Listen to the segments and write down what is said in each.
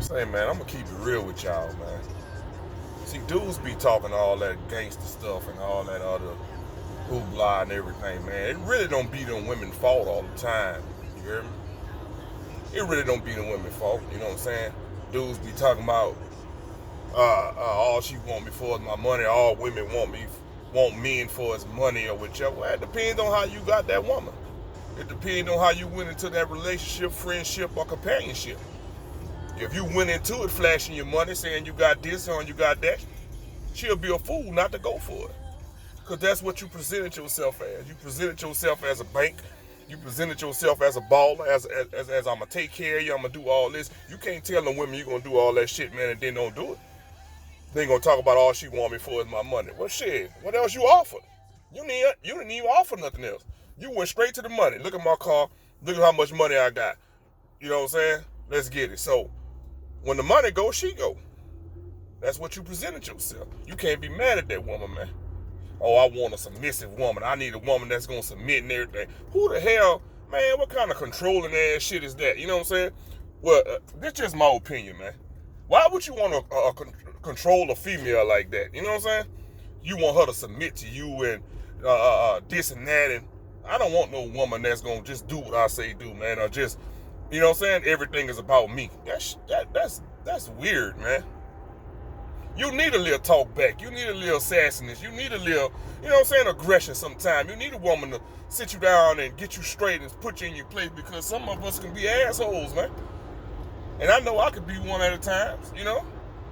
Say, man, I'm gonna keep it real with y'all, man. See, dudes be talking all that gangster stuff and all that other hoopla and everything, man. It really don't be them women's fault all the time. You hear me? It really don't be the women's fault. You know what I'm saying? Dudes be talking about, all she want me for is my money. All women want men for his money or whichever. Well, it depends on how you got that woman. It depends on how you went into that relationship, friendship, or companionship. If you went into it flashing your money, saying you got this or you got that, she'll be a fool not to go for it. Because that's what you presented yourself as. You presented yourself as a bank. You presented yourself as a baller, as I'm going to take care of you, I'm going to do all this. You can't tell them women you're going to do all that shit, man, and then don't do it. They ain't going to talk about all she want me for is my money. Well, shit, what else you offered? You didn't even offer nothing else. You went straight to the money. Look at my car. Look at how much money I got. You know what I'm saying? Let's get it. So, when the money goes, she go. That's what you presented yourself. You can't be mad at that woman, man. Oh, I want a submissive woman. I need a woman that's going to submit and everything. Who the hell, man, what kind of controlling ass shit is that? You know what I'm saying? Well, that's just my opinion, man. Why would you want to control a female like that? You know what I'm saying? You want her to submit to you and this and that. And I don't want no woman that's going to just do what I say do, man. Or just, you know what I'm saying? Everything is about me. That's weird, man. You need a little talk back. You need a little sassiness. You need a little, you know what I'm saying, aggression sometimes. You need a woman to sit you down and get you straight and put you in your place, because some of us can be assholes, man. And I know I could be one at a time, you know?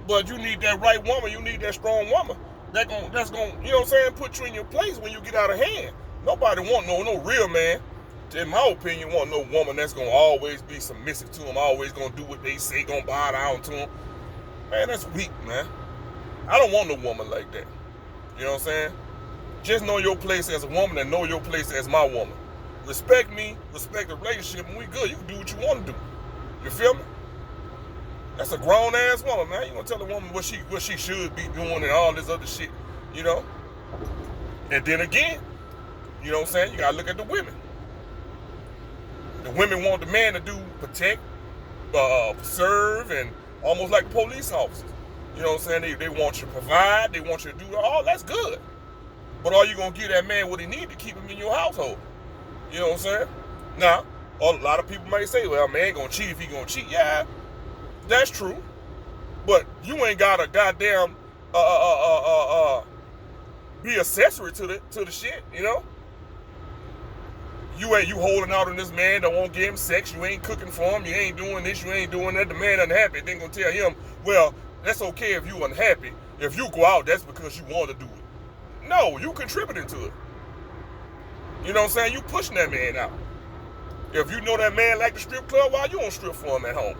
But you need that right woman. You need that strong woman that's going, you know what I'm saying, put you in your place when you get out of hand. Nobody want no real man, in my opinion, want no woman that's going to always be submissive to him, always going to do what they say, going to bow down to him. Man, that's weak, man. I don't want no woman like that. You know what I'm saying? Just know your place as a woman and know your place as my woman. Respect me, respect the relationship, and we good. You can do what you want to do. You feel me? That's a grown ass woman, man. You gonna tell a woman what she should be doing and all this other shit, you know? And then again, you know what I'm saying? You gotta look at the women. The women want the man to do protect, serve, and almost like police officers. You know what I'm saying? They want you to provide. They want you to do all. That's good. But are you going to give that man what he needs to keep him in your household? You know what I'm saying? Now, a lot of people may say, well, a man going to cheat if he going to cheat. Yeah, that's true. But you ain't got to goddamn be accessory to the shit, you know? You holding out on this man, don't want to give him sex. You ain't cooking for him. You ain't doing this. You ain't doing that. The man unhappy. They going to tell him, well, that's okay if you unhappy. If you go out, that's because you want to do it. No, you contributing to it. You know what I'm saying? You pushing that man out. If you know that man like the strip club, why you don't strip for him at home?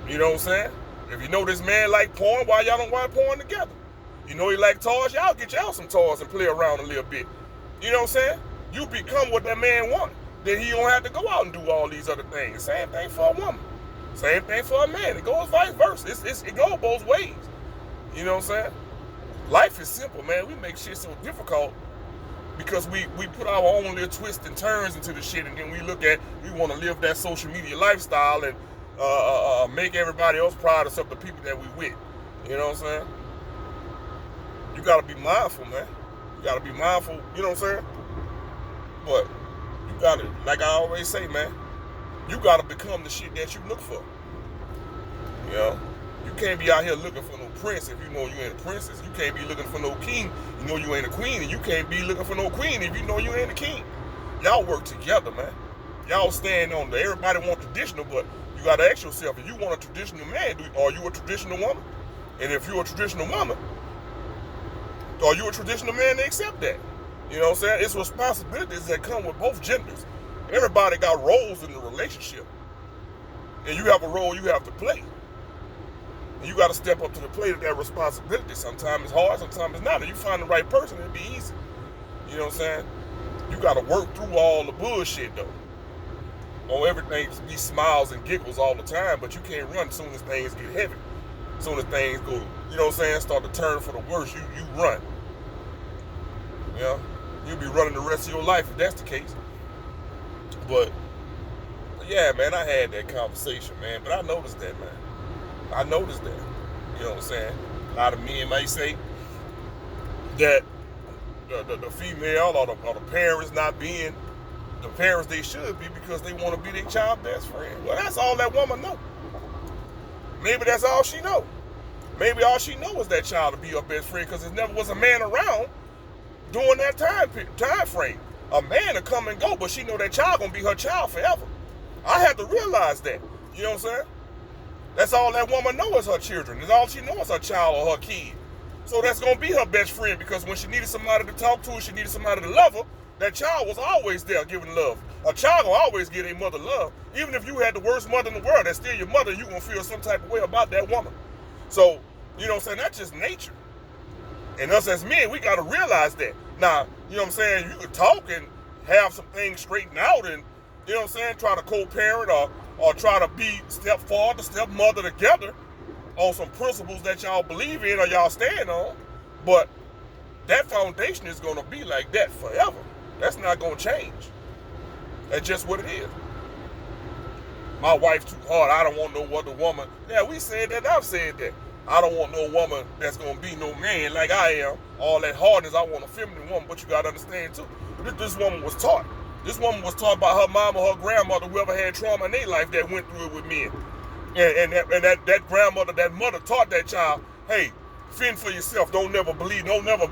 You know what I'm saying? If you know this man like porn, why y'all don't watch porn together? You know he like toys, y'all get y'all some toys and play around a little bit. You know what I'm saying? You become what that man wants. Then he don't have to go out and do all these other things. Same thing for a woman. Same thing for a man. It goes vice versa. It goes both ways. You know what I'm saying? Life is simple, man. We make shit so difficult because we put our own little twists and turns into the shit, and then we want to live that social media lifestyle and make everybody else proud of the people that we with. You know what I'm saying? You got to be mindful, man. You got to be mindful, you know what I'm saying? But you got to, like I always say, man, you got to become the shit that you look for. You know? You can't be out here looking for no prince if you know you ain't a princess. You can't be looking for no king, you know you ain't a queen. And you can't be looking for no queen if you know you ain't a king. Y'all work together, man. Y'all stand on the, everybody want traditional, but you got to ask yourself, if you want a traditional man, are you a traditional woman? And if you're a traditional woman, are you a traditional man to accept that? You know what I'm saying? It's responsibilities that come with both genders. Everybody got roles in the relationship. And you have a role you have to play. And you got to step up to the plate of that responsibility. Sometimes it's hard, sometimes it's not. If you find the right person, it'll be easy. You know what I'm saying? You got to work through all the bullshit, though. On everything be smiles and giggles all the time, but you can't run as soon as things get heavy. As soon as things go, you know what I'm saying, start to turn for the worse, you run. You know? You'll be running the rest of your life if that's the case. But yeah, man, I had that conversation, man. But I noticed that, man. I noticed that. You know what I'm saying? A lot of men may say that the female or the parents not being the parents they should be because they want to be their child's best friend. Well, that's all that woman know. Maybe that's all she know. Maybe all she know is that child to be her best friend because there never was a man around during that time frame. A man to come and go, but she know that child gonna be her child forever. I had to realize that. You know what I'm saying? That's all that woman know is her children. That's all she knows is her child or her kid. So that's gonna be her best friend because when she needed somebody to talk to her, she needed somebody to love her. That child was always there giving love. A child will always give a mother love. Even if you had the worst mother in the world, that's still your mother, you gonna feel some type of way about that woman. So, you know what I'm saying? That's just nature. And us as men, we gotta realize that. Now, you know what I'm saying? You could talk and have some things straightened out and, you know what I'm saying, try to co-parent or try to be stepfather, stepmother together on some principles that y'all believe in or y'all stand on. But that foundation is gonna be like that forever. That's not gonna change. That's just what it is. My wife's too hard. I don't want no other woman. Yeah, we said that. I've said that. I don't want no woman that's gonna be no man like I am. All that hardness. I want a feminine woman. But you gotta understand too. This woman was taught. This woman was taught by her mom or her grandmother, whoever had trauma in their life that went through it with men. And that grandmother, that mother taught that child, hey, fend for yourself. Don't never believe. Don't never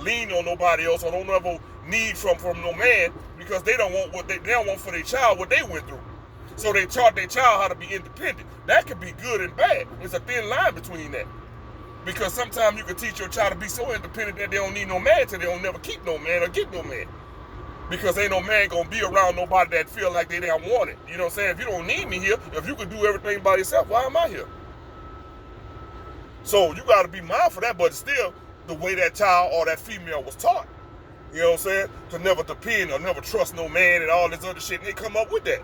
lean on nobody else, or don't ever need from no man because they don't want what they don't want for their child what they went through. So they taught their child how to be independent. That could be good and bad. There's a thin line between that. Because sometimes you can teach your child to be so independent that they don't need no man till they don't never keep no man or get no man. Because ain't no man gonna be around nobody that feel like they don't want it. You know what I'm saying? If you don't need me here, if you can do everything by yourself, why am I here? So you gotta be mindful of that, but still the way that child or that female was taught. You know what I'm saying? To never depend or never trust no man and all this other shit, and they come up with that.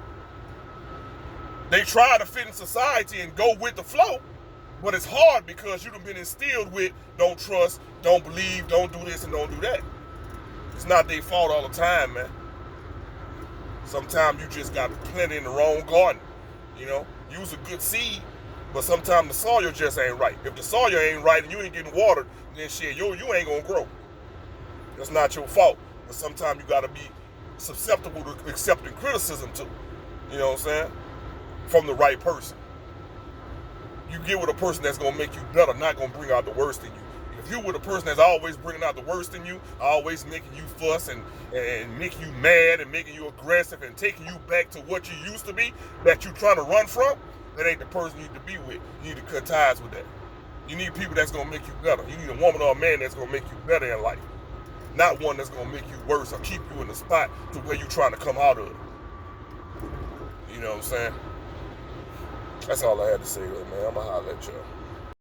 They try to fit in society and go with the flow, but it's hard because you've been instilled with don't trust, don't believe, don't do this and don't do that. It's not their fault all the time, man. Sometimes you just got planted in the wrong garden. You know, use a good seed, but sometimes the soil just ain't right. If the soil ain't right and you ain't getting watered, then shit, you ain't gonna grow. That's not your fault. But sometimes you gotta be susceptible to accepting criticism too. You know what I'm saying? From the right person. You get with a person that's gonna make you better, not gonna bring out the worst in you. If you with a person that's always bringing out the worst in you, always making you fuss and making you mad and making you aggressive and taking you back to what you used to be, that you trying to run from, that ain't the person you need to be with. You need to cut ties with that. You need people that's gonna make you better. You need a woman or a man that's gonna make you better in life. Not one that's gonna make you worse or keep you in the spot to where you trying to come out of. You know what I'm saying? That's all I had to say, man. I'ma holler at y'all.